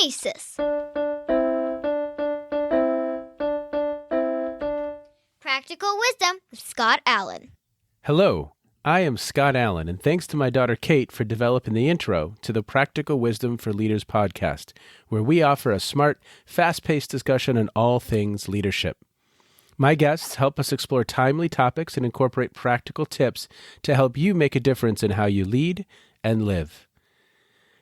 Kinesis. Practical Wisdom with Scott Allen. Hello, I am Scott Allen, and thanks to my daughter Kate for developing the intro to the Practical Wisdom for Leaders podcast, where we offer a smart, fast-paced discussion on all things leadership. My guests help us explore timely topics and incorporate practical tips to help you make a difference in how you lead and live.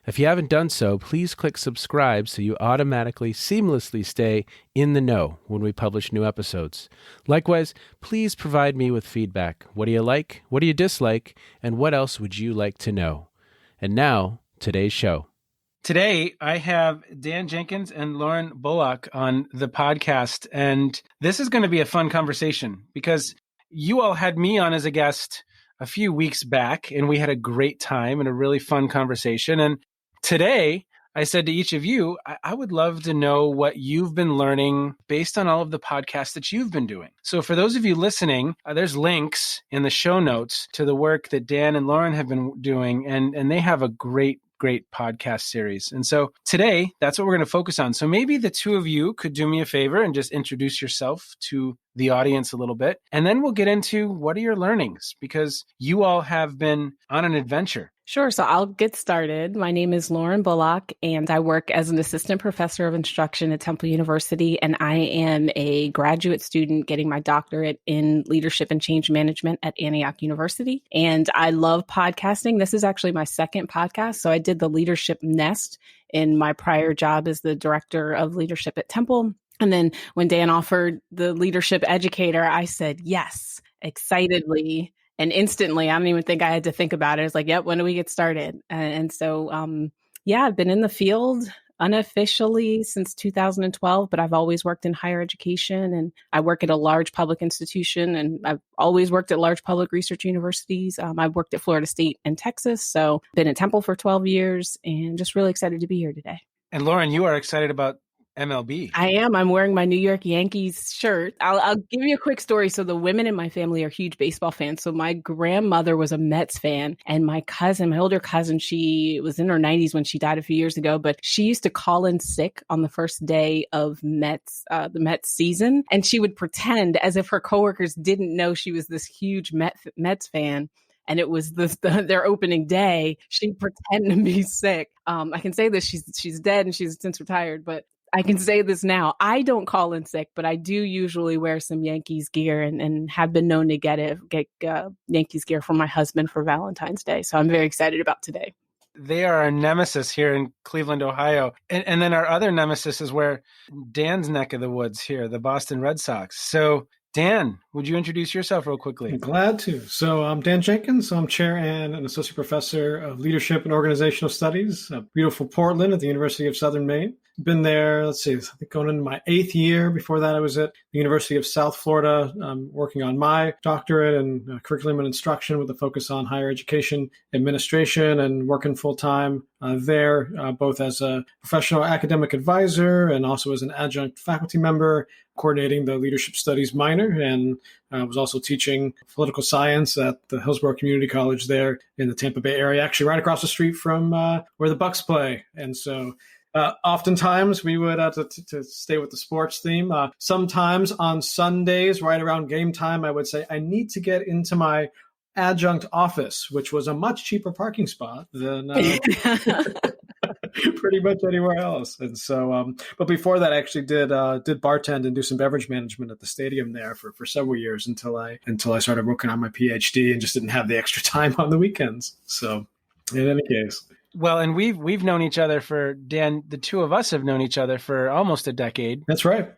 If you haven't done so, please click subscribe so you automatically, seamlessly stay in the know when we publish new episodes. Likewise, please provide me with feedback. What do you like? What do you dislike? And what else would you like to know? And now, today's show. Today, I have Dan Jenkins and Lauren Bullock on the podcast, and this is going to be a fun conversation because you all had me on as a guest a few weeks back, and we had a great time and a really fun conversation. And today, I said to each of you, I would love to know what you've been learning based on all of the podcasts that you've been doing. So for those of you listening, there's links in the show notes to the work that Dan and Lauren have been doing, and they have a great podcast series. And so today, that's what we're going to focus on. So maybe the two of you could do me a favor and just introduce yourself to the audience a little bit. And then we'll get into what are your learnings, because you all have been on an adventure. Sure. So I'll get started. My name is Lauren Bullock, and I work as an assistant professor of instruction at Temple University. And I am a graduate student getting my doctorate in leadership and change management at Antioch University. And I love podcasting. This is actually my second podcast. So I did the Leadership Nest in my prior job as the director of leadership at Temple. And then when Dan offered the leadership educator, I said yes, excitedly. And instantly, I don't even think I had to think about it. It's like, yep, when do we get started? And so, I've been in the field unofficially since 2012, but I've always worked in higher education, and I work at a large public institution, and I've always worked at large public research universities. I've worked at Florida State and Texas, so been at Temple for 12 years, and just really excited to be here today. And Lauren, you are excited about MLB. I am. I'm wearing my New York Yankees shirt. I'll give you a quick story. So the women in my family are huge baseball fans. So my grandmother was a Mets fan, and my older cousin, she was in her 90s when she died a few years ago, but she used to call in sick on the first day of the Mets season. And she would pretend as if her coworkers didn't know she was this huge Mets fan. And it was their opening day. She'd pretend to be sick. I can say this, she's dead and she's since retired, but I can say this now. I don't call in sick, but I do usually wear some Yankees gear and have been known to get Yankees gear for my husband for Valentine's Day. So I'm very excited about today. They are our nemesis here in Cleveland, Ohio. And then our other nemesis is where Dan's neck of the woods here, the Boston Red Sox. So Dan, would you introduce yourself real quickly? Glad to. So I'm Dan Jenkins. I'm chair and an associate professor of leadership and organizational studies at beautiful Portland at the University of Southern Maine. Been there, I think going into my 8th year. Before that, I was at the University of South Florida, working on my doctorate in curriculum and instruction with a focus on higher education administration, and working full-time there, both as a professional academic advisor and also as an adjunct faculty member, coordinating the leadership studies minor, and was also teaching political science at the Hillsborough Community College there in the Tampa Bay area, actually right across the street from where the Bucks play. And so oftentimes we would, to stay with the sports theme, sometimes on Sundays, right around game time, I would say, I need to get into my adjunct office, which was a much cheaper parking spot than pretty much anywhere else. And so, but before that, I actually did bartend and do some beverage management at the stadium there for several years until I started working on my Ph.D. and just didn't have the extra time on the weekends. So in any case. Well, and we've known each other for, Dan, the two of us have known each other for almost a decade. That's right.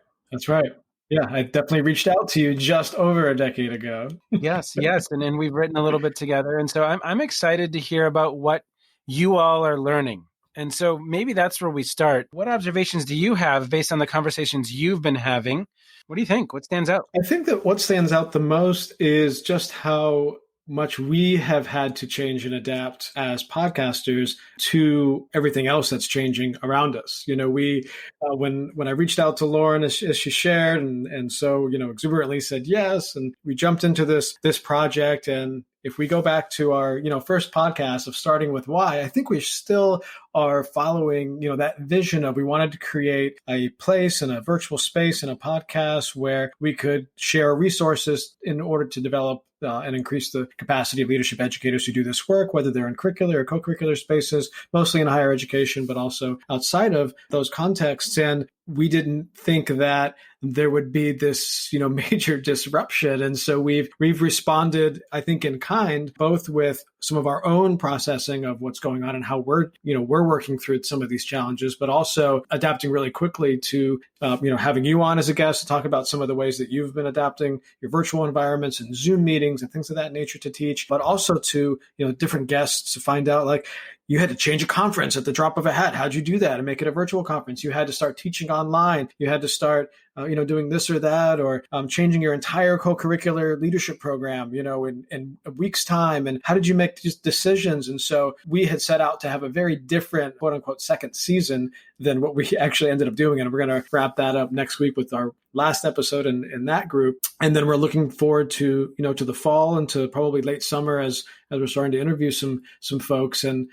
Yeah, I definitely reached out to you just over a decade ago. Yes. And then we've written a little bit together. And so I'm excited to hear about what you all are learning. And so maybe that's where we start. What observations do you have based on the conversations you've been having? What do you think? What stands out? I think that what stands out the most is just how much we have had to change and adapt as podcasters to everything else that's changing around us. We when I reached out to Lauren as she shared, and so exuberantly said yes, and we jumped into this project. And if we go back to our first podcast of starting with why, I think we still are following that vision of we wanted to create a place and a virtual space and a podcast where we could share resources in order to develop and increase the capacity of leadership educators who do this work, whether they're in curricular or co-curricular spaces, mostly in higher education, but also outside of those contexts. And we didn't think that there would be this, major disruption. And so we've responded, I think, in kind, both with some of our own processing of what's going on and how we're working through some of these challenges, but also adapting really quickly to, having you on as a guest to talk about some of the ways that you've been adapting your virtual environments and Zoom meetings and things of that nature to teach, but also to, different guests to find out, like, you had to change a conference at the drop of a hat. How'd you do that and make it a virtual conference? You had to start teaching online. You had to start, doing this or that, or changing your entire co-curricular leadership program, in a week's time. And how did you make these decisions? And so we had set out to have a very different, quote unquote, second season than what we actually ended up doing. And we're going to wrap that up next week with our last episode in that group. And then we're looking forward to, to the fall and to probably late summer as we're starting to interview some folks. And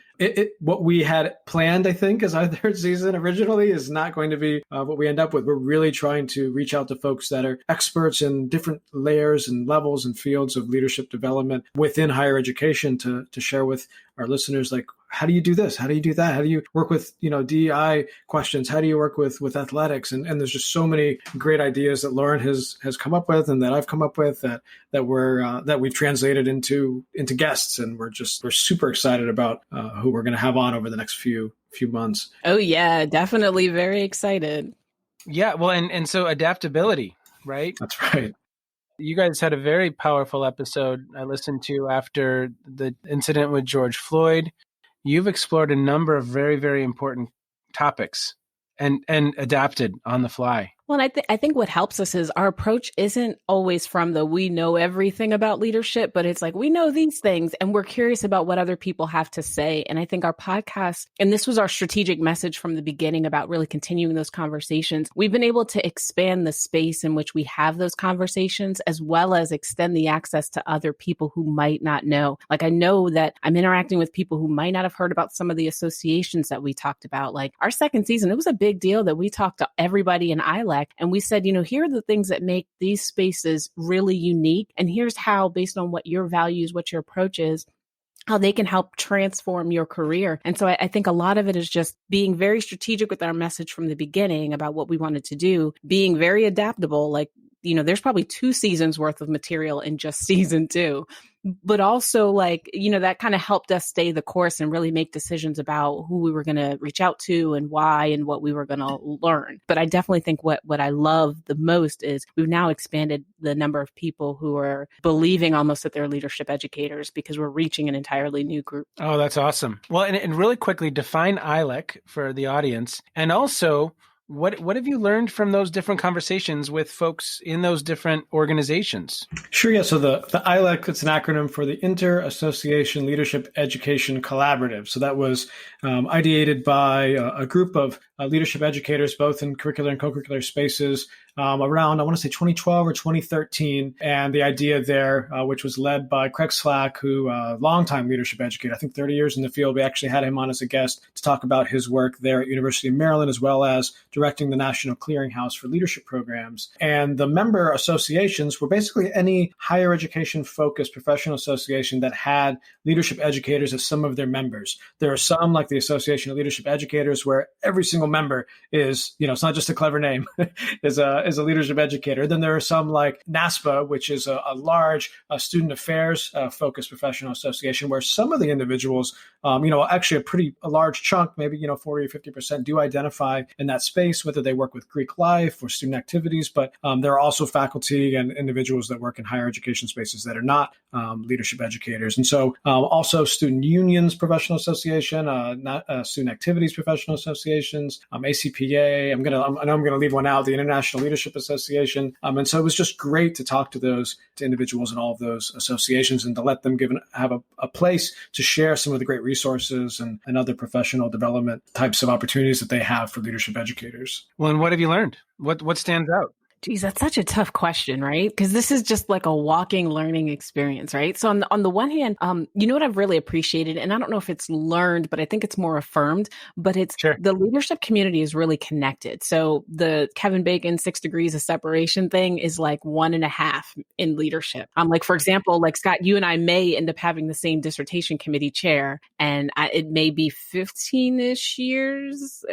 what we had planned, I think, as our third season originally is not going to be what we end up with. We're really trying to reach out to folks that are experts in different layers and levels and fields of leadership development within higher education to share with our listeners, like, how do you do this? How do you do that? How do you work with, DEI questions? How do you work with athletics? And there's just so many great ideas that Lauren has come up with and that I've come up with that we've translated into guests. And we're super excited about who we're going to have on over the next few months. Oh yeah, definitely very excited. Yeah. Well, and so adaptability, right? That's right. You guys had a very powerful episode I listened to after the incident with George Floyd. You've explored a number of very, very important topics and adapted on the fly. Well, and I think what helps us is our approach isn't always from we know everything about leadership, but it's like, we know these things and we're curious about what other people have to say. And I think our podcast, and this was our strategic message from the beginning about really continuing those conversations, we've been able to expand the space in which we have those conversations, as well as extend the access to other people who might not know. Like, I know that I'm interacting with people who might not have heard about some of the associations that we talked about. Like our second season, it was a big deal that we talked to everybody in ILEC. And we said, here are the things that make these spaces really unique. And here's how, based on what your values, what your approach is, how they can help transform your career. And so I think a lot of it is just being very strategic with our message from the beginning about what we wanted to do, being very adaptable. Like, there's probably 2 seasons worth of material in just season 2. But also, like, that kind of helped us stay the course and really make decisions about who we were going to reach out to and why and what we were going to learn. But I definitely think what I love the most is we've now expanded the number of people who are believing almost that they're leadership educators because we're reaching an entirely new group. Oh, that's awesome. Well, and really quickly define ILEC for the audience. And also, what have you learned from those different conversations with folks in those different organizations? Sure. Yeah. So the ILEC, it's an acronym for the Inter-Association Leadership Education Collaborative. So that was ideated by a group of leadership educators, both in curricular and co-curricular spaces, around, I want to say 2012 or 2013. And the idea there, which was led by Craig Slack, who longtime leadership educator, I think 30 years in the field. We actually had him on as a guest to talk about his work there at University of Maryland, as well as directing the National Clearinghouse for Leadership Programs. And the member associations were basically any higher education focused professional association that had leadership educators as some of their members. There are some, like the Association of Leadership Educators, where every single member is, it's not just a clever name, is a leadership educator. Then there are some like NASPA, which is a large student affairs focused professional association, where some of the individuals, actually a large chunk, maybe 40 or 50% do identify in that space, whether they work with Greek life or student activities. But there are also faculty and individuals that work in higher education spaces that are not leadership educators. And so also student unions professional association, student activities professional associations, ACPA. I know I'm going to leave one out, the International Leadership Leadership Association. And so it was just great to talk to individuals in all of those associations and to let them have a place to share some of the great resources and other professional development types of opportunities that they have for leadership educators. Well, and what have you learned? What stands out? Geez, that's such a tough question, right? Because this is just like a walking learning experience, right? So on the one hand, you know what I've really appreciated, and I don't know if it's learned, but I think it's more affirmed, but it's the leadership community is really connected. So the Kevin Bacon 6 degrees of separation thing is like 1.5 in leadership. Like, for example, like Scott, you and I may end up having the same dissertation committee chair, and it may be 15-ish years.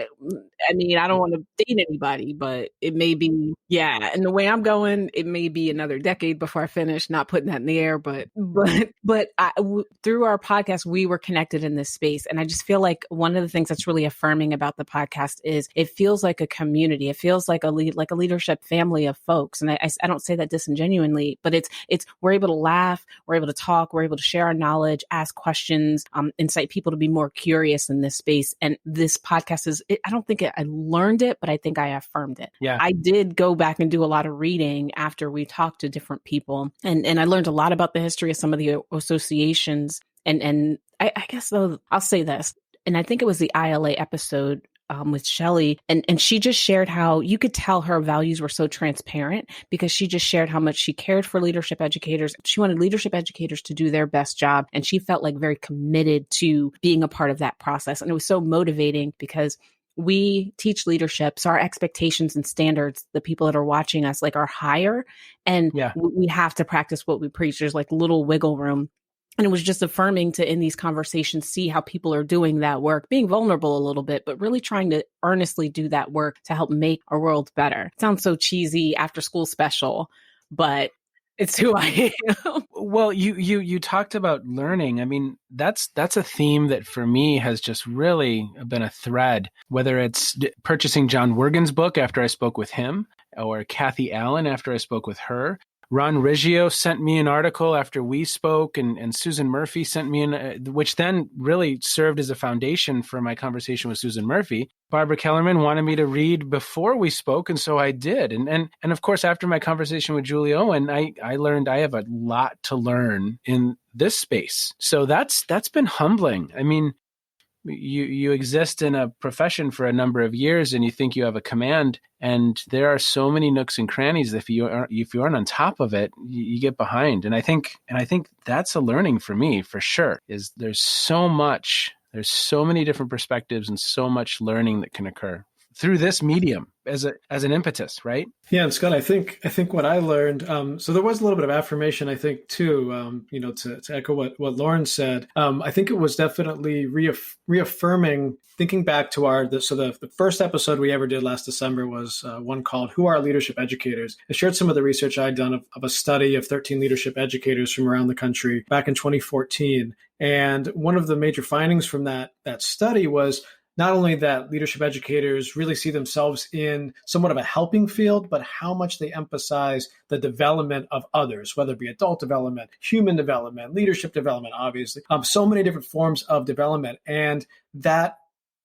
I mean, I don't want to date anybody, but it may be, and the way I'm going, it may be another decade before I finish. Not putting that in the air, but through our podcast, we were connected in this space, and I just feel like one of the things that's really affirming about the podcast is it feels like a community. It feels like a leadership family of folks, and I don't say that disingenuously, but it's we're able to laugh, we're able to talk, we're able to share our knowledge, ask questions, incite people to be more curious in this space. And this podcast I don't think I learned it, but I think I affirmed it. Yeah, I did go back and do a lot of reading after we talked to different people. And I learned a lot about the history of some of the associations. And I guess, though, I'll say this, and I think it was the ILA episode with Shelley, and she just shared how you could tell her values were so transparent because she just shared how much she cared for leadership educators. She wanted leadership educators to do their best job, and she felt like very committed to being a part of that process. And it was so motivating because we teach leadership, so our expectations and standards, the people that are watching us, like, are higher, and we have to practice what we preach. There's like little wiggle room. And it was just affirming to, in these conversations, see how people are doing that work, being vulnerable a little bit, but really trying to earnestly do that work to help make our world better. It sounds so cheesy, after school special, but it's who I am. Well, you talked about learning. I mean, that's a theme that for me has just really been a thread, whether it's purchasing John Wergen's book after I spoke with him, or Kathy Allen after I spoke with her. Ron Riggio sent me an article after we spoke, and Susan Murphy sent me which then really served as a foundation for my conversation with Susan Murphy. Barbara Kellerman wanted me to read before we spoke, and so I did. And of course, after my conversation with Julie Owen, I learned I have a lot to learn in this space. So that's been humbling. I mean, you exist in a profession for a number of years and you think you have a command, and there are so many nooks and crannies that if you aren't on top of it, you get behind. And I think that's a learning for me, for sure, is there's so many different perspectives and so much learning that can occur through this medium as an impetus, right? Yeah, and Scott, I think what I learned, so there was a little bit of affirmation, I think, too, to echo what Lauren said. I think it was definitely reaffirming, thinking back to the first episode we ever did last December was one called Who Are Leadership Educators? I shared some of the research I'd done of a study of 13 leadership educators from around the country back in 2014. And one of the major findings from that study was not only that leadership educators really see themselves in somewhat of a helping field, but how much they emphasize the development of others, whether it be adult development, human development, leadership development, obviously, so many different forms of development. And that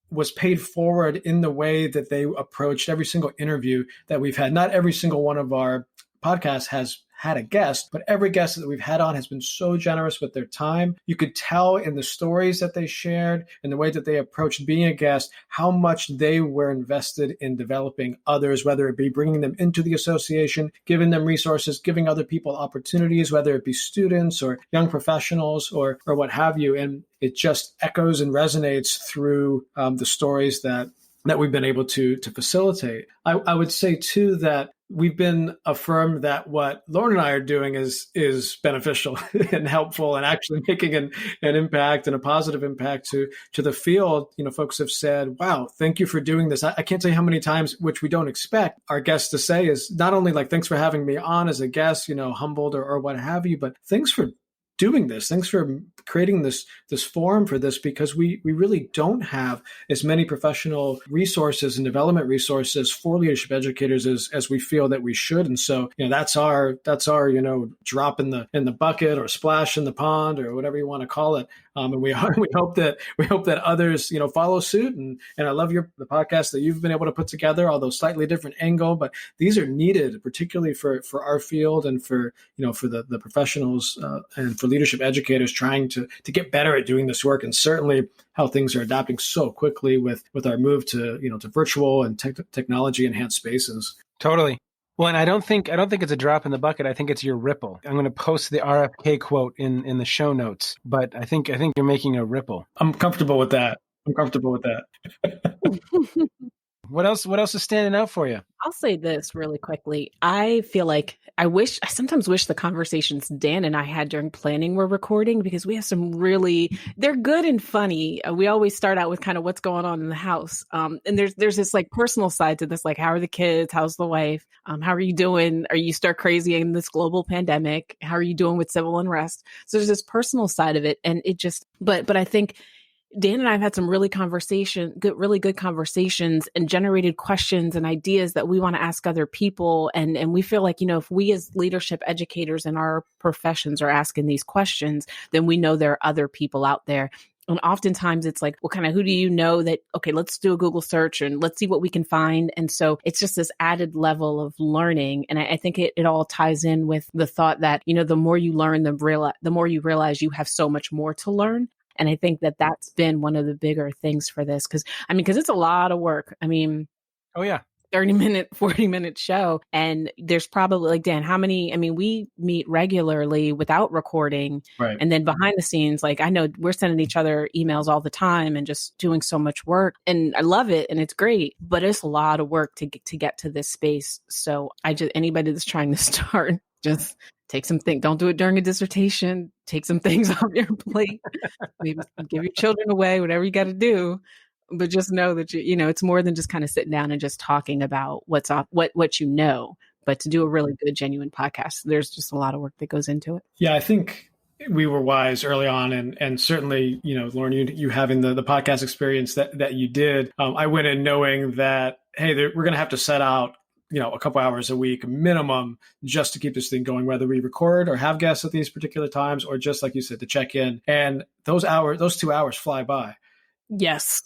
was paid forward in the way that they approached every single interview that we've had. Not every single one of our podcasts has had a guest, but every guest that we've had on has been so generous with their time. You could tell in the stories that they shared and the way that they approached being a guest, how much they were invested in developing others, whether it be bringing them into the association, giving them resources, giving other people opportunities, whether it be students or young professionals or what have you. And it just echoes and resonates through the stories that we've been able to facilitate. I would say, too, that we've been affirmed that what Lauren and I are doing is beneficial and helpful and actually making an impact and a positive impact to the field. Folks have said, wow, thank you for doing this. I can't tell you how many times, which we don't expect our guests to say, is not only like, thanks for having me on as a guest, humbled or what have you, but thanks for doing this. Thanks for creating this forum for this, because we really don't have as many professional resources and development resources for leadership educators as we feel that we should. And so, that's our drop in the bucket or splash in the pond or whatever you want to call it. And we hope that others follow suit. And I love the podcast that you've been able to put together, although slightly different angle. But these are needed, particularly for our field and for the professionals and for leadership educators trying to get better at doing this work. And certainly how things are adapting so quickly with our move to virtual and technology enhanced spaces. Totally. Well, and I don't think it's a drop in the bucket. I think it's your ripple. I'm going to post the RFK quote in the show notes, but I think you're making a ripple. I'm comfortable with that. What else is standing out for you? I'll say this really quickly. I feel like I sometimes wish the conversations Dan and I had during planning were recording, because we have they're good and funny. We always start out with kind of what's going on in the house. And there's this like personal side to this, like, how are the kids? How's the wife? How are you doing? Are you stir crazy in this global pandemic? How are you doing with civil unrest? So there's this personal side of it. And it just, but I think Dan and I have had some really good conversations and generated questions and ideas that we want to ask other people. And we feel like, if we as leadership educators in our professions are asking these questions, then we know there are other people out there. And oftentimes it's like, well, who do you know that, okay, let's do a Google search and let's see what we can find. And so it's just this added level of learning. And I think it all ties in with the thought that, the more you learn, the more you realize you have so much more to learn. And I think that that's been one of the bigger things for this, because it's a lot of work. Oh yeah. 30-minute, 40-minute show. And there's probably, like, Dan, we meet regularly without recording. Right. And then behind the scenes, like, I know we're sending each other emails all the time and just doing so much work. And I love it. And it's great, but it's a lot of work to get to this space. So anybody that's trying to start, just take don't do it during a dissertation, take some things off your plate, maybe give your children away, whatever you got to do. But just know that it's more than just kind of sitting down and just talking about what but to do a really good, genuine podcast, there's just a lot of work that goes into it. Yeah, I think we were wise early on, and certainly, Lauren, you having the podcast experience that you did, I went in knowing that, hey, we're going to have to set out a couple hours a week minimum just to keep this thing going, whether we record or have guests at these particular times, or just like you said, to check in. And those 2 hours fly by. Yes.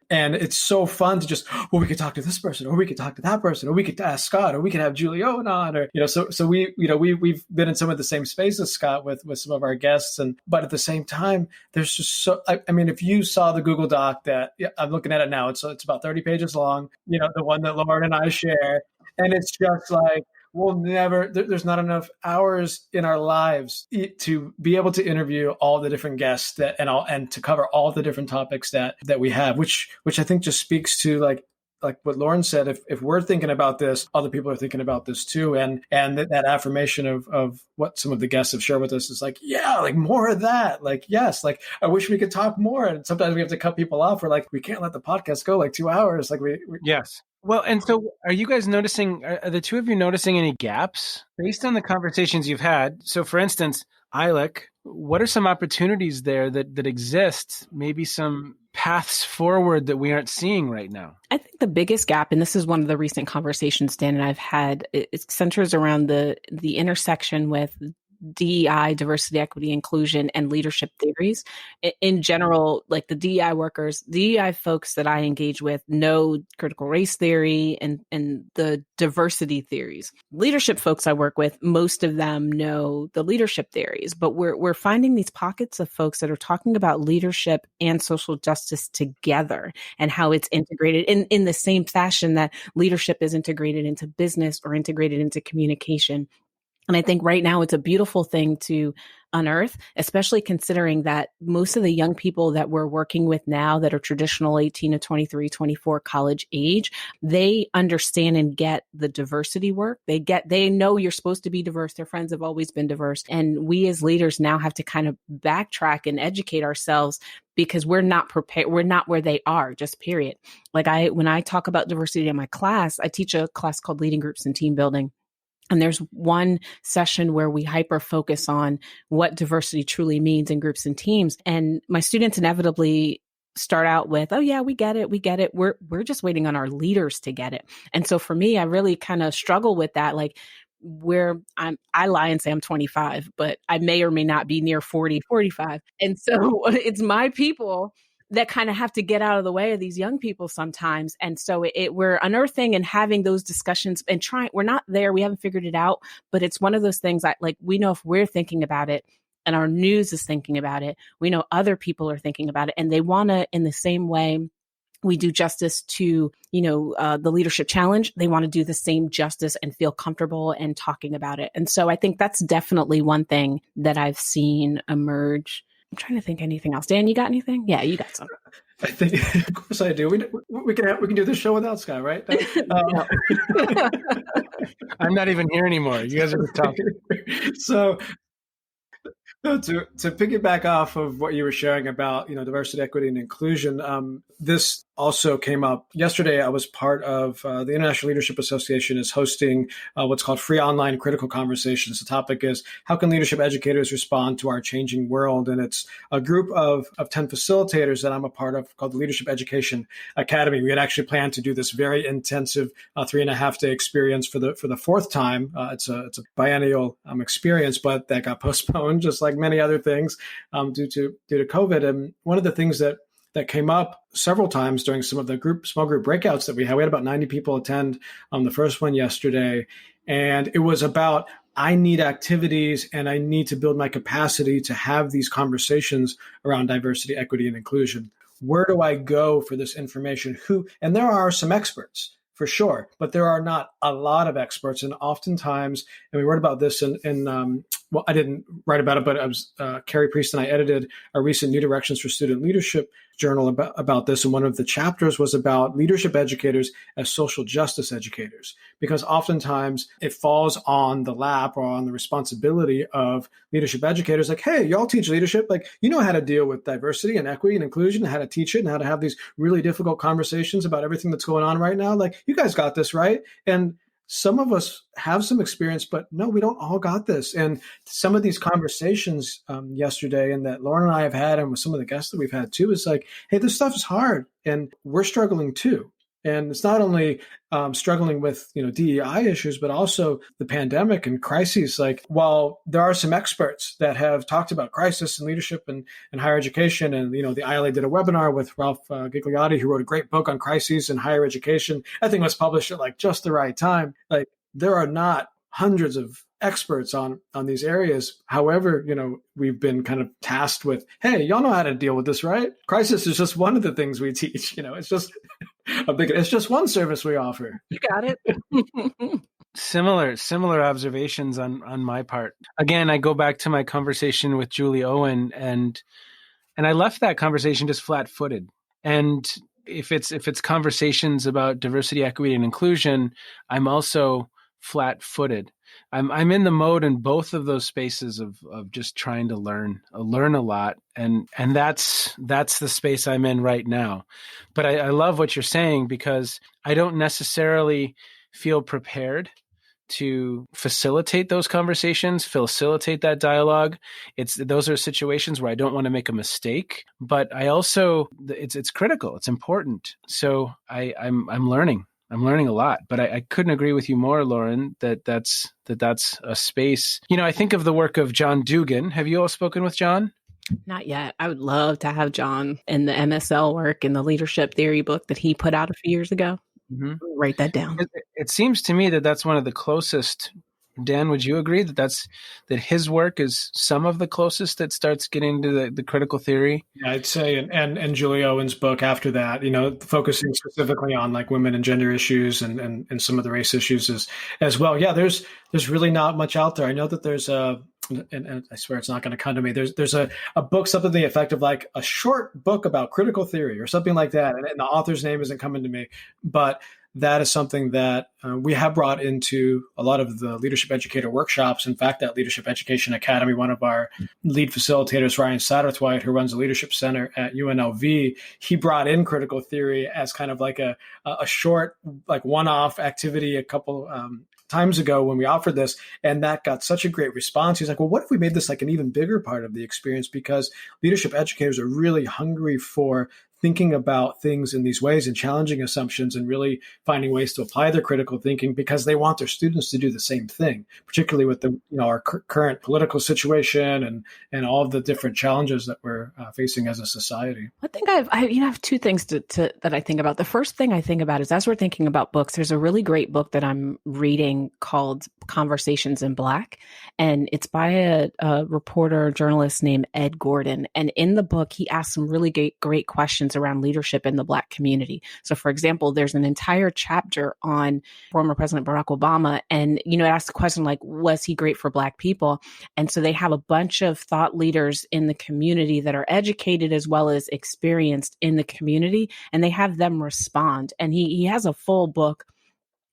And it's so fun to just, we could talk to this person, or we could talk to that person, or we could ask Scott, or we could have Julie Owen on, or, so we've been in some of the same spaces, Scott, with some of our guests. But at the same time, there's just if you saw the Google Doc that I'm looking at it now, it's about 30 pages long, the one that Lauren and I share. And it's just like, there's not enough hours in our lives to be able to interview all the different guests and to cover all the different topics that we have, which I think just speaks to like what Lauren said. If we're thinking about this, other people are thinking about this too. And that affirmation of what some of the guests have shared with us is like, yeah, like more of that. Like, yes, like I wish we could talk more. And sometimes we have to cut people off. We're like, we can't let the podcast go like 2 hours. Like yes. Well, and so are you guys are the two of you noticing any gaps based on the conversations you've had? So for instance, ILEC, what are some opportunities there that exist, maybe some paths forward that we aren't seeing right now? I think the biggest gap, and this is one of the recent conversations Dan and I've had, it centers around the intersection with DEI, diversity, equity, inclusion, and leadership theories. In general, like the DEI workers, DEI folks that I engage with know critical race theory and the diversity theories. Leadership folks I work with, most of them know the leadership theories, but we're finding these pockets of folks that are talking about leadership and social justice together and how it's integrated in the same fashion that leadership is integrated into business or integrated into communication. And I think right now it's a beautiful thing to unearth, especially considering that most of the young people that we're working with now that are traditional 18 to 23, 24 college age, they understand and get the diversity work. They know you're supposed to be diverse. Their friends have always been diverse. And we as leaders now have to kind of backtrack and educate ourselves because we're not prepared. We're not where they are, just period. Like when I talk about diversity in my class, I teach a class called Leading Groups and Team Building. And there's one session where we hyper focus on what diversity truly means in groups and teams. And my students inevitably start out with, oh yeah, we get it. We're just waiting on our leaders to get it. And so for me, I really kind of struggle with that. Like I lie and say I'm 25, but I may or may not be near 40, 45. And so it's my people that kind of have to get out of the way of these young people sometimes. And so we're unearthing and having those discussions and we're not there. We haven't figured it out, but it's one of those things that like, we know if we're thinking about it and our news is thinking about it, we know other people are thinking about it, and they want to, in the same way we do justice to, the leadership challenge, they want to do the same justice and feel comfortable and talking about it. And so I think that's definitely one thing that I've seen emerge. I'm trying to think anything else. Dan, you got anything? Yeah, you got some. I think, of course I do. We can do this show without Scott, right? I'm not even here anymore. You guys are just talking. So to piggyback off of what you were sharing about, diversity, equity, and inclusion, this also came up yesterday. I was part of the International Leadership Association is hosting what's called Free Online Critical Conversations. The topic is how can leadership educators respond to our changing world? And it's a group of 10 facilitators that I'm a part of called the Leadership Education Academy. We had actually planned to do this very intensive 3.5-day experience for the fourth time. It's a biennial experience, but that got postponed, just like many other things due to COVID. And one of the things that came up several times during some of the small group breakouts that we had about 90 people attend the first one yesterday. And it was about, I need activities and I need to build my capacity to have these conversations around diversity, equity, and inclusion. Where do I go for this information? And there are some experts for sure, but there are not a lot of experts. And oftentimes, and we wrote about this well, I didn't write about it, but I was Carrie Priest and I edited a recent New Directions for Student Leadership journal about this. And one of the chapters was about leadership educators as social justice educators, because oftentimes it falls on the lap or on the responsibility of leadership educators. Like, hey, y'all teach leadership. Like, you know how to deal with diversity and equity and inclusion, and how to teach it and how to have these really difficult conversations about everything that's going on right now. Like, you guys got this, right? And some of us have some experience, but no, we don't all got this. And some of these conversations yesterday and that Lauren and I have had, and with some of the guests that we've had too, is like, hey, this stuff is hard and we're struggling too. And it's not only struggling with DEI issues, but also the pandemic and crises. Like, while there are some experts that have talked about crisis and leadership and higher education, and the ILA did a webinar with Ralph Gigliotti, who wrote a great book on crises in higher education. I think it was published at like just the right time. Like, there are not hundreds of experts on these areas. However, we've been kind of tasked with, hey, y'all know how to deal with this, right? Crisis is just one of the things we teach. It's just it's just one service we offer. You got it. Similar observations on my part. Again, I go back to my conversation with Julie Owen, and I left that conversation just flat-footed. And if it's conversations about diversity, equity, and inclusion, I'm also flat-footed. I'm in the mode in both of those spaces of just trying to learn a lot. And that's the space I'm in right now. But I love what you're saying, because I don't necessarily feel prepared to facilitate those conversations, facilitate that dialogue. Those are situations where I don't want to make a mistake, but I also, it's critical. It's important. So I'm learning. I'm learning a lot, but I couldn't agree with you more, Lauren, that's a space. I think of the work of John Dugan. Have you all spoken with John? Not yet. I would love to have John in the MSL work and the leadership theory book that he put out a few years ago. Mm-hmm. Write that down. It seems to me that that's one of the closest. Dan, would you agree that his work is some of the closest that starts getting to the critical theory? Yeah, I'd say, and Julie Owen's book after that, focusing specifically on like women and gender issues and some of the race issues as well. Yeah, there's really not much out there. I know that there's and I swear it's not going to come to me. There's a book, something to the effect of like a short book about critical theory or something like that. And the author's name isn't coming to me, but that is something that we have brought into a lot of the leadership educator workshops. In fact, that Leadership Education Academy, one of our lead facilitators, Ryan Satterthwaite, who runs the Leadership Center at UNLV, he brought in critical theory as kind of like a short, like one-off activity a couple times ago when we offered this, and that got such a great response. He's like, well, what if we made this like an even bigger part of the experience? Because leadership educators are really hungry for thinking about things in these ways and challenging assumptions and really finding ways to apply their critical thinking because they want their students to do the same thing, particularly with our current political situation and all of the different challenges that we're facing as a society. I think I have two things that I think about. The first thing I think about is, as we're thinking about books, there's a really great book that I'm reading called Conversations in Black. And it's by a reporter, journalist named Ed Gordon. And in the book, he asks some really great questions around leadership in the Black community. So for example, there's an entire chapter on former President Barack Obama. And, it asks the question like, was he great for Black people? And so they have a bunch of thought leaders in the community that are educated as well as experienced in the community, and they have them respond. And he has a full book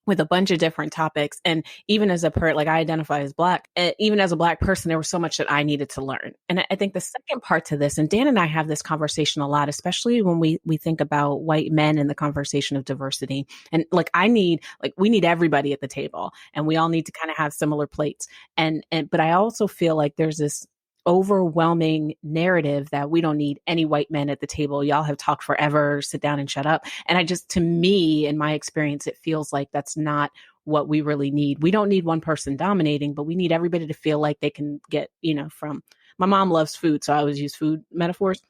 with a bunch of different topics. And even as I identify as Black, even as a Black person, there was so much that I needed to learn. And I think the second part to this, and Dan and I have this conversation a lot, especially when we think about white men in the conversation of diversity. And we need everybody at the table, and we all need to kind of have similar plates. But I also feel like there's this overwhelming narrative that we don't need any white men at the table. Y'all have talked forever, sit down and shut up. And to me, in my experience, it feels like that's not what we really need. We don't need one person dominating, but we need everybody to feel like they can get, from, my mom loves food, so I always use food metaphors.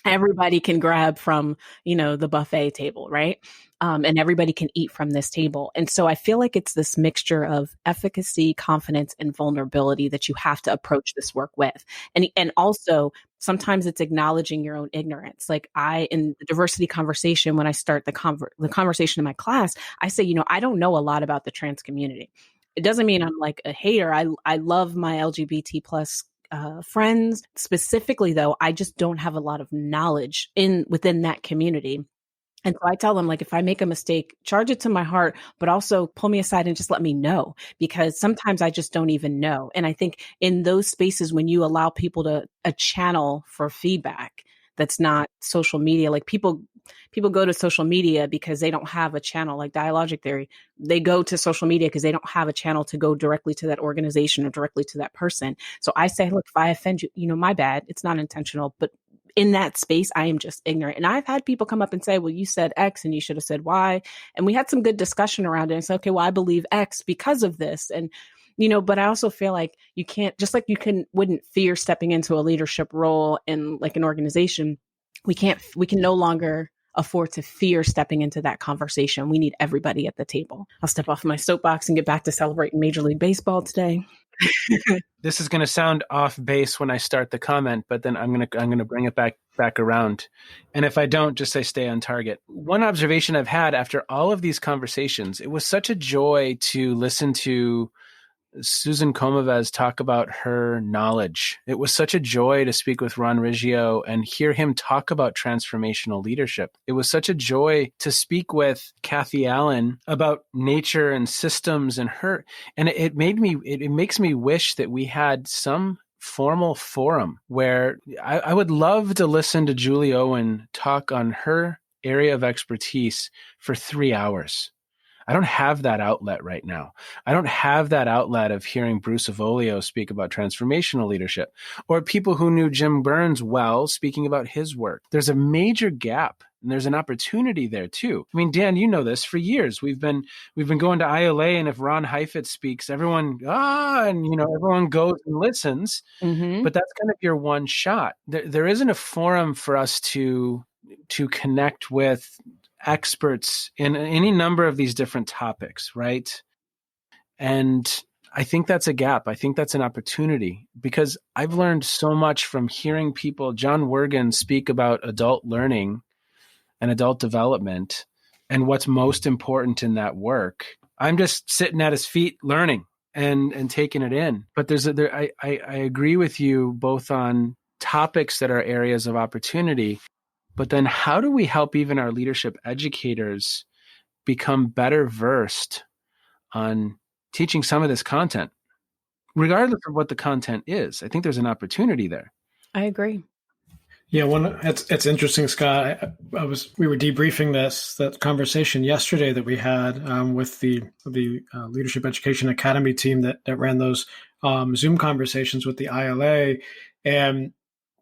Everybody can grab from, the buffet table, right? And everybody can eat from this table. And so I feel like it's this mixture of efficacy, confidence, and vulnerability that you have to approach this work with. And also sometimes it's acknowledging your own ignorance. Like in the diversity conversation, when I start the conversation in my class, I say, I don't know a lot about the trans community. It doesn't mean I'm like a hater. I love my LGBT plus friends. Specifically, though, I just don't have a lot of knowledge within that community. And so I tell them, like, if I make a mistake, charge it to my heart, but also pull me aside and just let me know, because sometimes I just don't even know. And I think in those spaces, when you allow people a channel for feedback, that's not social media. Like people go to social media because they don't have a channel, like dialogic theory. They go to social media because they don't have a channel to go directly to that organization or directly to that person. So I say, look, if I offend you, my bad. It's not intentional, but in that space, I am just ignorant. And I've had people come up and say, well, you said X and you should have said Y. And we had some good discussion around it. And say, okay, well, I believe X because of this. And but I also feel like you can't, just like wouldn't fear stepping into a leadership role in like an organization. We can no longer afford to fear stepping into that conversation. We need everybody at the table. I'll step off my soapbox and get back to celebrating Major League Baseball today. This is going to sound off base when I start the comment, but then I'm going to bring it back around. And if I don't, just say stay on target. One observation I've had after all of these conversations, it was such a joy to listen to Susan Comavez talk about her knowledge. It was such a joy to speak with Ron Riggio and hear him talk about transformational leadership. It was such a joy to speak with Kathy Allen about nature and systems and it makes me wish that we had some formal forum where I would love to listen to Julie Owen talk on her area of expertise for 3 hours. I don't have that outlet right now. I don't have that outlet of hearing Bruce Avolio speak about transformational leadership, or people who knew Jim Burns well speaking about his work. There's a major gap, and there's an opportunity there too. I mean, Dan, you know this. For years, we've been going to ILA, and if Ron Heifetz speaks, everyone everyone goes and listens. Mm-hmm. But that's kind of your one shot. There isn't a forum for us to connect with experts in any number of these different topics, right? And I think that's a gap. I think that's an opportunity, because I've learned so much from hearing people, John Wergen, speak about adult learning and adult development and what's most important in that work. I'm just sitting at his feet learning and taking it in. But I agree with you both on topics that are areas of opportunity. But then how do we help even our leadership educators become better versed on teaching some of this content, regardless of what the content is? I think there's an opportunity there. I agree. Yeah, it's interesting, Scott. We were debriefing that conversation yesterday that we had with the Leadership Education Academy team that ran those Zoom conversations with the ILA, and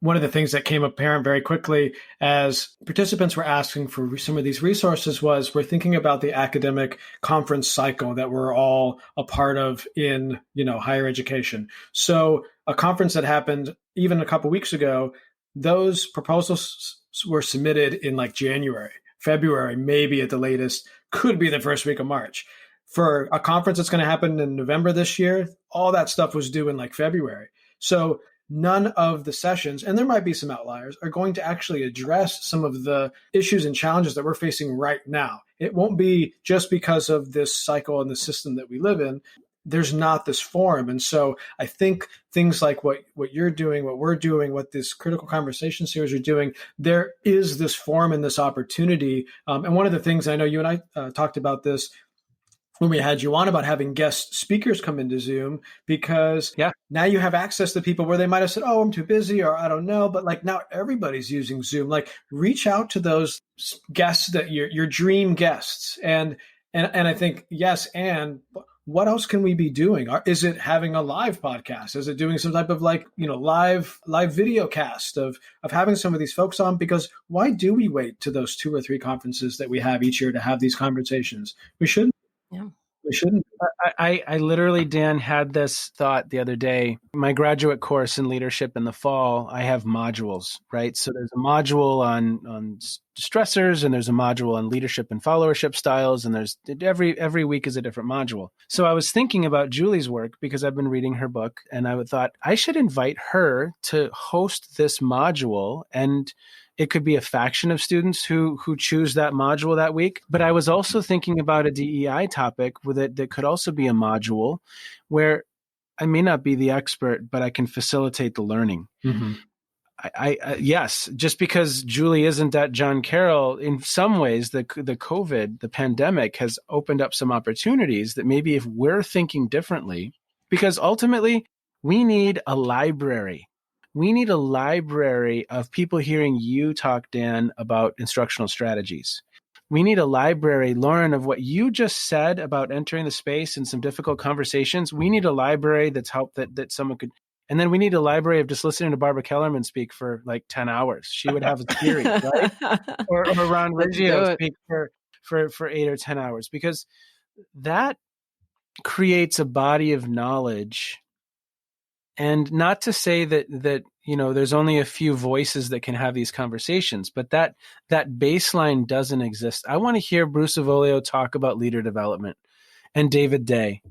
one of the things that came apparent very quickly as participants were asking for some of these resources was we're thinking about the academic conference cycle that we're all a part of in higher education. So a conference that happened even a couple weeks ago, those proposals were submitted in like January, February, maybe at the latest, could be the first week of March. For a conference that's going to happen in November this year, all that stuff was due in like February. So none of the sessions, and there might be some outliers, are going to actually address some of the issues and challenges that we're facing right now. It won't be just because of this cycle and the system that we live in. There's not this forum. And so I think things like what you're doing, what we're doing, what this critical conversation series are doing, there is this forum and this opportunity. And one of the things, I know you and I talked about this when we had you on, about having guest speakers come into Zoom, because now you have access to people where they might have said, oh, I'm too busy, or I don't know. But like now everybody's using Zoom. Like reach out to those guests that your dream guests. And I think, yes. And what else can we be doing? Is it having a live podcast? Is it doing some type of live video cast of having some of these folks on? Because why do we wait to those 2 or 3 conferences that we have each year to have these conversations? We shouldn't. Yeah. We shouldn't. I literally, Dan, had this thought the other day. My graduate course in leadership in the fall, I have modules, right? So there's a module on stressors, and there's a module on leadership and followership styles, and there's every week is a different module. So I was thinking about Julie's work because I've been reading her book, and I thought I should invite her to host this module, and it could be a faction of students who choose that module that week. But I was also thinking about a DEI topic with it that could also be a module where I may not be the expert, but I can facilitate the learning. Mm-hmm. Yes, just because Julie isn't at John Carroll, in some ways, the COVID, the pandemic has opened up some opportunities that maybe if we're thinking differently, because ultimately we need a library. We need a library of people hearing you talk, Dan, about instructional strategies. We need a library, Lauren, of what you just said about entering the space and some difficult conversations. We need a library that's helped that someone could. And then we need a library of just listening to Barbara Kellerman speak for like 10 hours. She would have a theory, right? Or Ron Riggio speak for 8 or 10 hours, because that creates a body of knowledge. And not to say that there's only a few voices that can have these conversations, but that baseline doesn't exist. I want to hear Bruce Avolio talk about leader development, and David Day.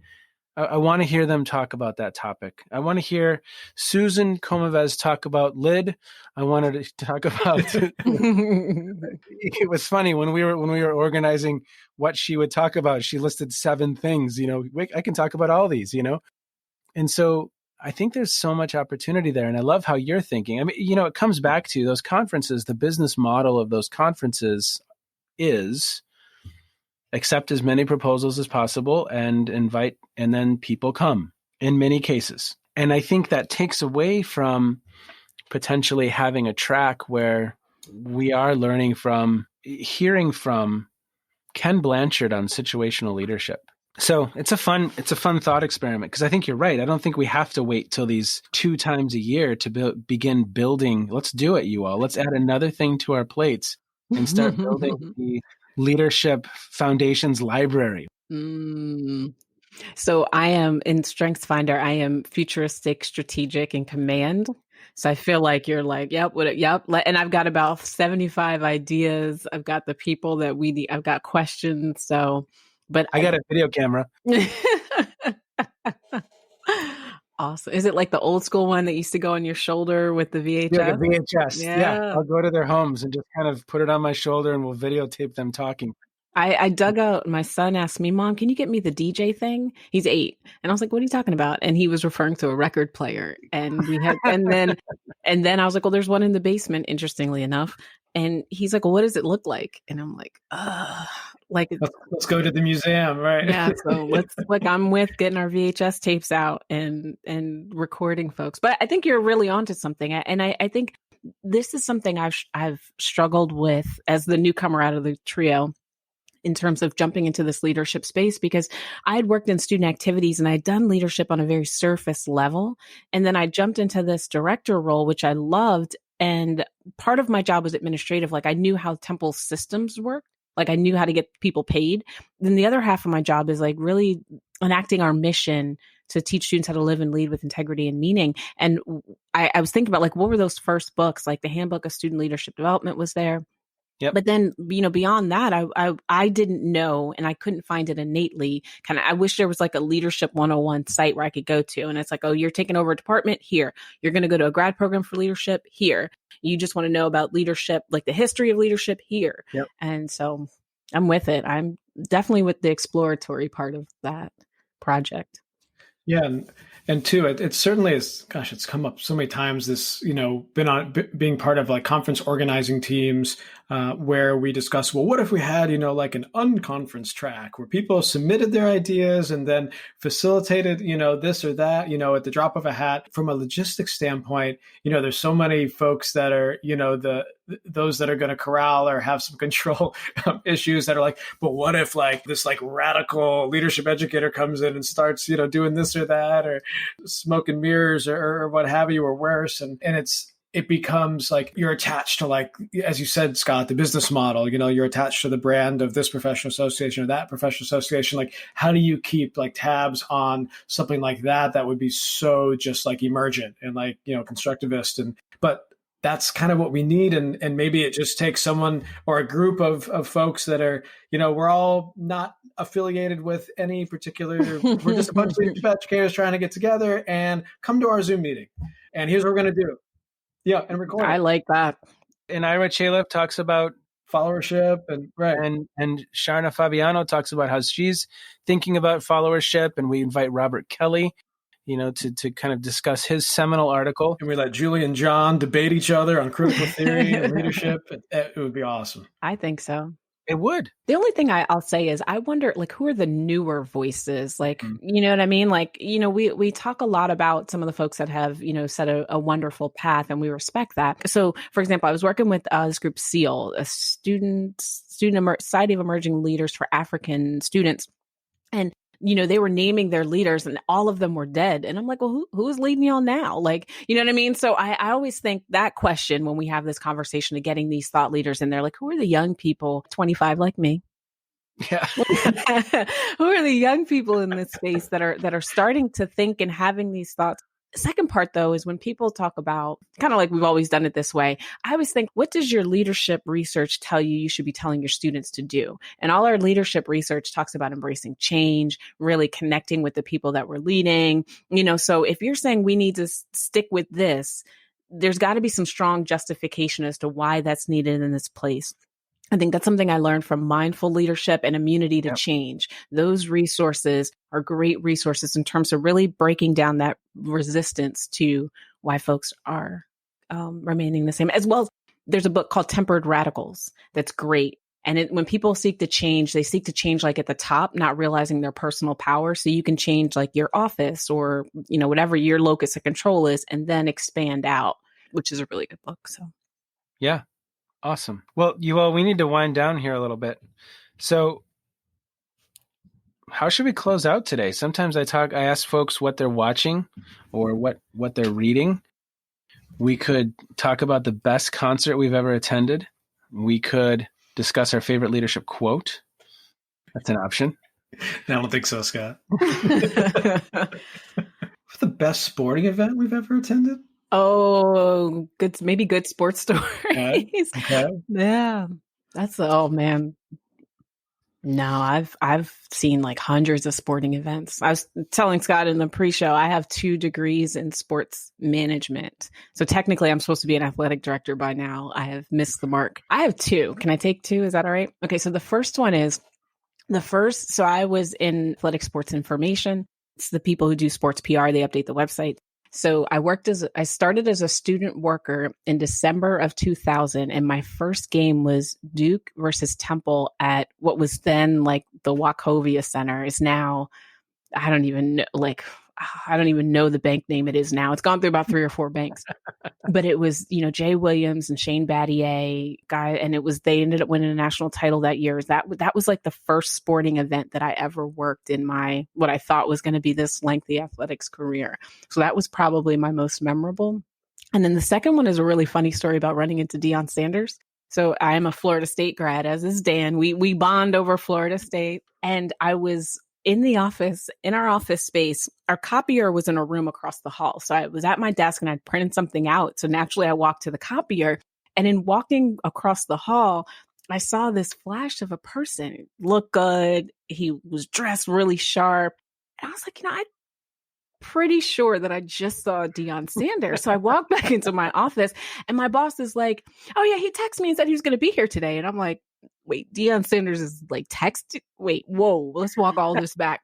I want to hear them talk about that topic. I want to hear Susan Comavez talk about LID. I wanted to talk about. It was funny when we were organizing what she would talk about. She listed 7 things. I can talk about all these. And so I think there's so much opportunity there, and I love how you're thinking. I mean, it comes back to those conferences. The business model of those conferences is accept as many proposals as possible and invite, and then people come in many cases. And I think that takes away from potentially having a track where we are hearing from Ken Blanchard on situational leadership. So it's a fun thought experiment, because I think you're right. I don't think we have to wait till these 2 times a year to begin building. Let's do it, you all. Let's add another thing to our plates and start building the leadership foundations library. So I am in StrengthsFinder. I am futuristic, strategic, and command. So I feel like you're like, yep. And I've got about 75 ideas. I've got the people that we need. I've got questions. So, but I got a video camera. Awesome. Is it like the old school one that used to go on your shoulder with the VHS? Yeah, the VHS. Yeah. I'll go to their homes and just kind of put it on my shoulder, and we'll videotape them talking. I dug out, my son asked me, Mom, can you get me the DJ thing? He's 8. And I was like, what are you talking about? And he was referring to a record player. And we had, and then I was like, well, there's one in the basement, interestingly enough. And he's like, well, what does it look like? And I'm like, let's go to the museum, right? Yeah. So I'm with getting our VHS tapes out and recording folks. But I think you're really onto something. And I think this is something I've struggled with as the newcomer out of the trio in terms of jumping into this leadership space, because I had worked in student activities and I'd done leadership on a very surface level. And then I jumped into this director role, which I loved. And part of my job was administrative. Like I knew how Temple systems worked. Like I knew how to get people paid. Then the other half of my job is like really enacting our mission to teach students how to live and lead with integrity and meaning. And I was thinking about like, what were those first books? Like the Handbook of Student Leadership Development was there. Yep. But then, beyond that, I didn't know, and I couldn't find it innately. I wish there was like a leadership 101 site where I could go to. And it's like, oh, you're taking over a department here. You're going to go to a grad program for leadership here. You just want to know about leadership, like the history of leadership here. Yep. And so I'm with it. I'm definitely with the exploratory part of that project. Yeah. And two, it certainly is, gosh, it's come up so many times, this, being part of like conference organizing teams where we discuss, well, what if we had, like an unconference track where people submitted their ideas and then facilitated, this or that, at the drop of a hat. From a logistics standpoint, there's so many folks that are, those that are going to corral or have some control issues that are like, but what if like this like radical leadership educator comes in and starts, doing this or that, or smoke and mirrors or what have you, or worse. And it becomes like you're attached to, like, as you said, Scott, the business model, you're attached to the brand of this professional association or that professional association. Like, how do you keep like tabs on something like that would be so just like emergent and like, constructivist? But that's kind of what we need. And maybe it just takes someone or a group of folks that are, we're all not affiliated with any particular, we're just a bunch of leadership educators trying to get together and come to our Zoom meeting. And here's what we're going to do. Yeah. And record. I like that. And Ira Chalef talks about followership and right. And Sharna Fabiano talks about how she's thinking about followership. And we invite Robert Kelly, to kind of discuss his seminal article. And we let Julie and John debate each other on critical theory and leadership. It would be awesome. I think so. It would. The only thing I'll say is I wonder, like, who are the newer voices? Like, you know what I mean? Like, we talk a lot about some of the folks that have, set a wonderful path, and we respect that. So, for example, I was working with this group SEAL, a Society of Emerging Leaders for African Students. And they were naming their leaders and all of them were dead. And I'm like, well, who's leading y'all now? Like, you know what I mean? So I always think that question when we have this conversation of getting these thought leaders in there, like, who are the young people, 25 like me? Yeah. Who are the young people in this space that are starting to think and having these thoughts? Second part, though, is when people talk about, kind of like we've always done it this way, I always think, what does your leadership research tell you should be telling your students to do? And all our leadership research talks about embracing change, really connecting with the people that we're leading. So if you're saying we need to stick with this, there's got to be some strong justification as to why that's needed in this place. I think that's something I learned from mindful leadership and immunity to change. Those resources are great resources in terms of really breaking down that resistance to why folks are remaining the same. As well, there's a book called Tempered Radicals that's great. And when people seek to change, they seek to change like at the top, not realizing their personal power. So you can change like your office or, whatever your locus of control is, and then expand out, which is a really good book. So, yeah. Awesome. Well, we need to wind down here a little bit. So how should we close out today? Sometimes I ask folks what they're watching or what they're reading. We could talk about the best concert we've ever attended. We could discuss our favorite leadership quote. That's an option. I don't think so, Scott. What's the best sporting event we've ever attended? Oh, good. Maybe good sports stories. Okay. Yeah. Oh man. No, I've seen like hundreds of sporting events. I was telling Scott in the pre-show, I have 2 degrees in sports management. So technically I'm supposed to be an athletic director by now. I have missed the mark. I have 2. Can I take 2? Is that all right? Okay. So the first one is so I was in athletic sports information. It's the people who do sports PR. They update the website. So I started as a student worker in December of 2000, and my first game was Duke versus Temple at what was then like the Wachovia Center. Is now, I don't even know, like I don't even know the bank name it is now. It's gone through about 3 or 4 banks. But it was, Jay Williams and Shane Battier guy, and they ended up winning a national title that year. That was like the first sporting event that I ever worked in my, what I thought was going to be this lengthy athletics career. So that was probably my most memorable. And then the second one is a really funny story about running into Deion Sanders. So I am a Florida State grad, as is Dan. We bond over Florida State. And I was in our office space. Our copier was in a room across the hall. So I was at my desk and I'd printed something out. So naturally I walked to the copier, and in walking across the hall, I saw this flash of a person. Looked good. He was dressed really sharp. And I was like, I'm pretty sure that I just saw Deion Sanders. So I walked back into my office, and my boss is like, oh yeah, he texted me and said he was going to be here today. And I'm like, wait, Deion Sanders is like wait, whoa, let's walk all this back.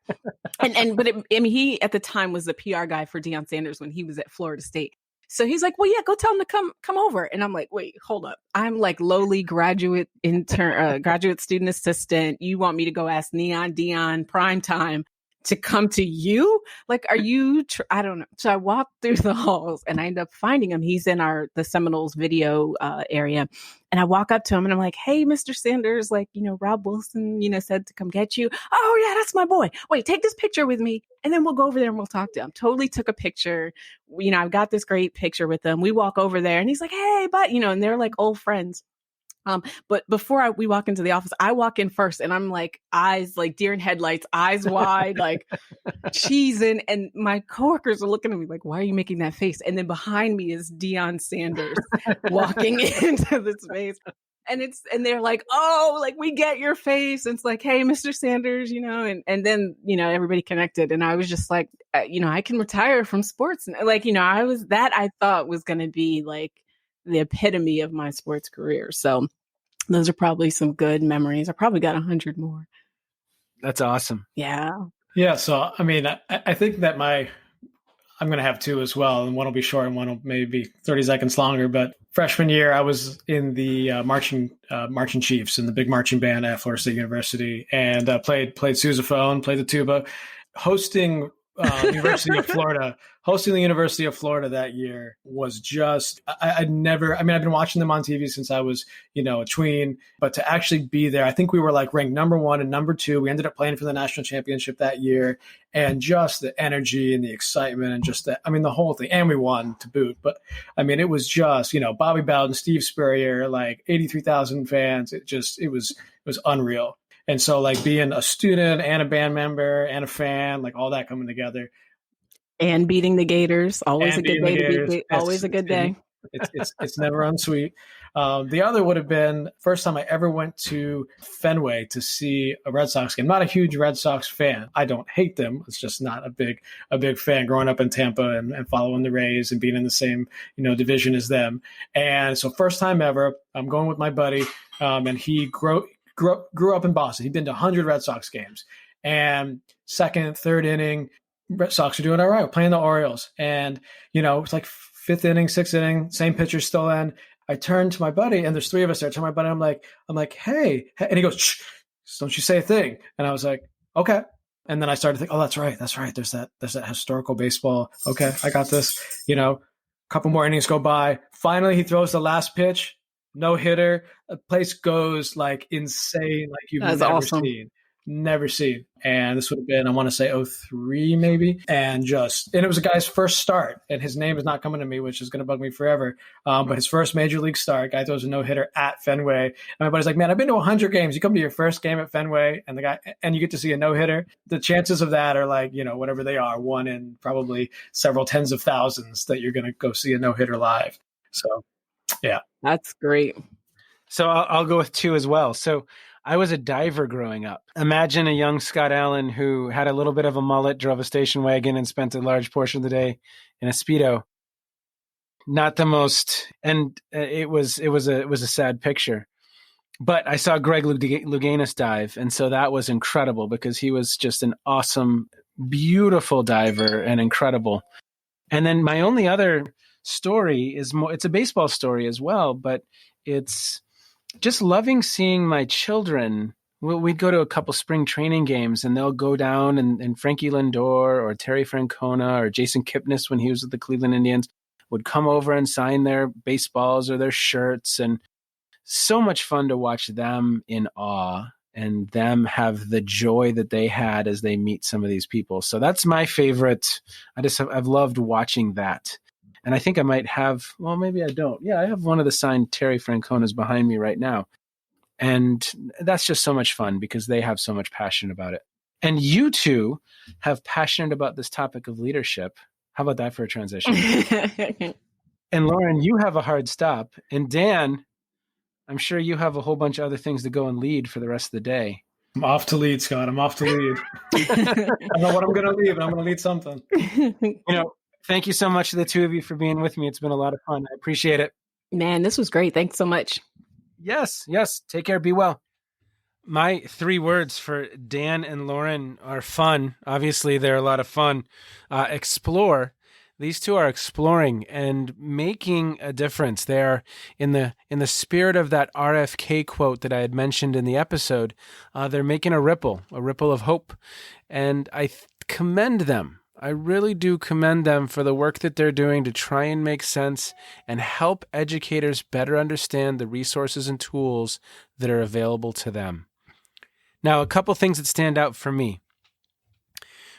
He at the time was the PR guy for Deion Sanders when he was at Florida State. So he's like, well, yeah, go tell him to come over. And I'm like, wait, hold up. I'm like lowly graduate student assistant. You want me to go ask Neon Deion primetime to come to you? Like, are you, I don't know. So I walked through the halls and I end up finding him. He's in the Seminoles video area. And I walk up to him and I'm like, hey, Mr. Sanders, like, Rob Wilson, said to come get you. Oh yeah, that's my boy. Wait, take this picture with me. And then we'll go over there and we'll talk to him. Totally took a picture. I've got this great picture with him. We walk over there and he's like, hey, but, and they're like old friends. But before we walk into the office, I walk in first and I'm like, eyes like deer in headlights, eyes wide, like cheesing. And my coworkers are looking at me like, why are you making that face? And then behind me is Deion Sanders walking into the space. And they're like, oh, like, we get your face. And it's like, hey, Mr. Sanders, and then, everybody connected. And I was just like, I can retire from sports. And like, I thought was going to be like the epitome of my sports career. So those are probably some good memories. I probably got 100 more. That's awesome. Yeah. Yeah. So, I think that I'm going to have 2 as well. And one will be short and one will maybe be 30 seconds longer. But freshman year, I was in the marching chiefs in the big marching band at Florida State University, and played sousaphone, played the tuba, hosting University of Florida. Hosting the University of Florida that year was just, I've been watching them on TV since I was, a tween, but to actually be there, I think we were like ranked number 1 and number 2. We ended up playing for the national championship that year, and just the energy and the excitement and just the whole thing. And we won to boot, but it was just, Bobby Bowden, Steve Spurrier, like 83,000 fans. It was unreal. And so like being a student and a band member and a fan, like all that coming together. And beating the Gators, always a good day. Always a good day. It's never unsweet. The other would have been first time I ever went to Fenway to see a Red Sox game. Not a huge Red Sox fan. I don't hate them. It's just not a big fan growing up in Tampa and following the Rays and being in the same, division as them. And so first time ever, I'm going with my buddy, and he grew up in Boston. He'd been to 100 Red Sox games. And second, third inning, Red Sox are doing all right. We're playing the Orioles. And, it's like 5th inning, 6th inning, same pitcher still in. I turn to my buddy, and there's 3 of us there. I turn to my buddy, I'm like, hey. And he goes, shh, don't you say a thing. And I was like, okay. And then I started to think, oh, that's right. There's that historical baseball. Okay, I got this. A couple more innings go by. Finally, he throws the last pitch. No hitter. The place goes like insane, like you've never seen. And this would have been, I want to say 2003 maybe. And it was a guy's first start, and his name is not coming to me, which is going to bug me forever. But his first major league start, guy throws a no hitter at Fenway. And my buddy's like, man, I've been to 100 games. You come to your first game at Fenway and you get to see a no hitter. The chances of that are like, whatever they are, 1 in probably several tens of thousands that you're going to go see a no hitter live. So yeah. That's great. So I'll go with 2 as well. So I was a diver growing up. Imagine a young Scott Allen who had a little bit of a mullet, drove a station wagon, and spent a large portion of the day in a Speedo. Not the most, and it was a sad picture. But I saw Greg Louganis dive, and so that was incredible because he was just an awesome, beautiful diver and incredible. And then my only other story it's a baseball story as well, but it's just loving seeing my children we'd go to a couple spring training games, and they'll go down, and Frankie Lindor or Terry Francona or Jason Kipnis, when he was with the Cleveland Indians, would come over and sign their baseballs or their shirts. And so much fun to watch them in awe and them have the joy that they had as they meet some of these people. So that's my favorite. I've loved watching that. And I think I might have, well, maybe I don't. Yeah, I have one of the signed Terry Franconas behind me right now. And that's just so much fun because they have so much passion about it. And you two have passion about this topic of leadership. How about that for a transition? And Lauren, you have a hard stop. And Dan, I'm sure you have a whole bunch of other things to go and lead for the rest of the day. I'm off to lead, Scott. I'm off to lead. I know what I'm going to lead, but I'm going to lead something. Thank you so much to the two of you for being with me. It's been a lot of fun. I appreciate it. Man, this was great. Thanks so much. Yes. Take care. Be well. My 3 words for Dan and Lauren are fun. Obviously, they're a lot of fun. Explore. These two are exploring and making a difference. They are in the spirit of that RFK quote that I had mentioned in the episode. They're making a ripple of hope. And I commend them. I really do commend them for the work that they're doing to try and make sense and help educators better understand the resources and tools that are available to them. Now, a couple things that stand out for me.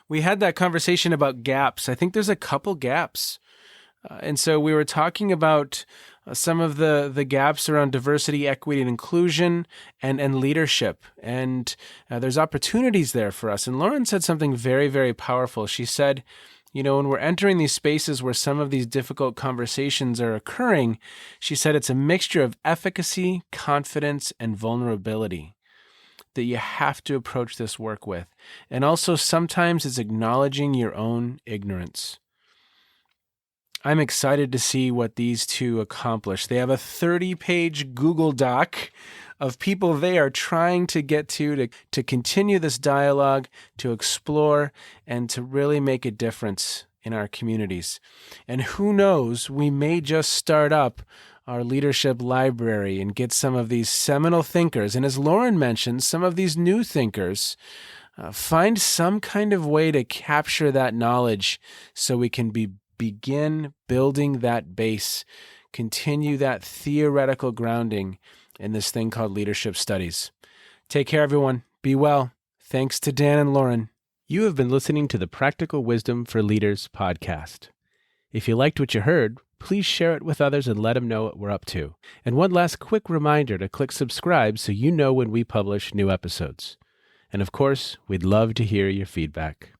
We had that conversation about gaps. I think there's a couple gaps. And so we were talking about some of the gaps around diversity, equity, and inclusion and leadership. And there's opportunities there for us. And Lauren said something very, very powerful. She said, when we're entering these spaces where some of these difficult conversations are occurring, she said it's a mixture of efficacy, confidence, and vulnerability that you have to approach this work with. And also sometimes it's acknowledging your own ignorance. I'm excited to see what these two accomplish. They have a 30-page Google Doc of people they are trying to get to continue this dialogue, to explore, and to really make a difference in our communities. And who knows, we may just start up our leadership library and get some of these seminal thinkers. And as Lauren mentioned, some of these new thinkers, find some kind of way to capture that knowledge so we can begin building that base, continue that theoretical grounding in this thing called leadership studies. Take care, everyone. Be well. Thanks to Dan and Lauren. You have been listening to the Practical Wisdom for Leaders podcast. If you liked what you heard, please share it with others and let them know what we're up to. And one last quick reminder to click subscribe so you know when we publish new episodes. And of course, we'd love to hear your feedback.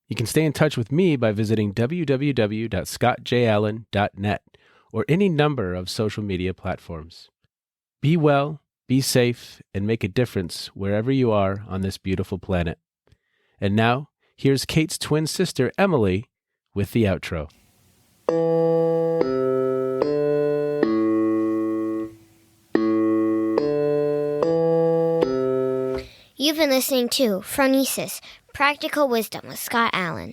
You can stay in touch with me by visiting www.scottjallen.net or any number of social media platforms. Be well, be safe, and make a difference wherever you are on this beautiful planet. And now, here's Kate's twin sister, Emily, with the outro. You've been listening to Phronesis, Practical Wisdom with Scott Allen.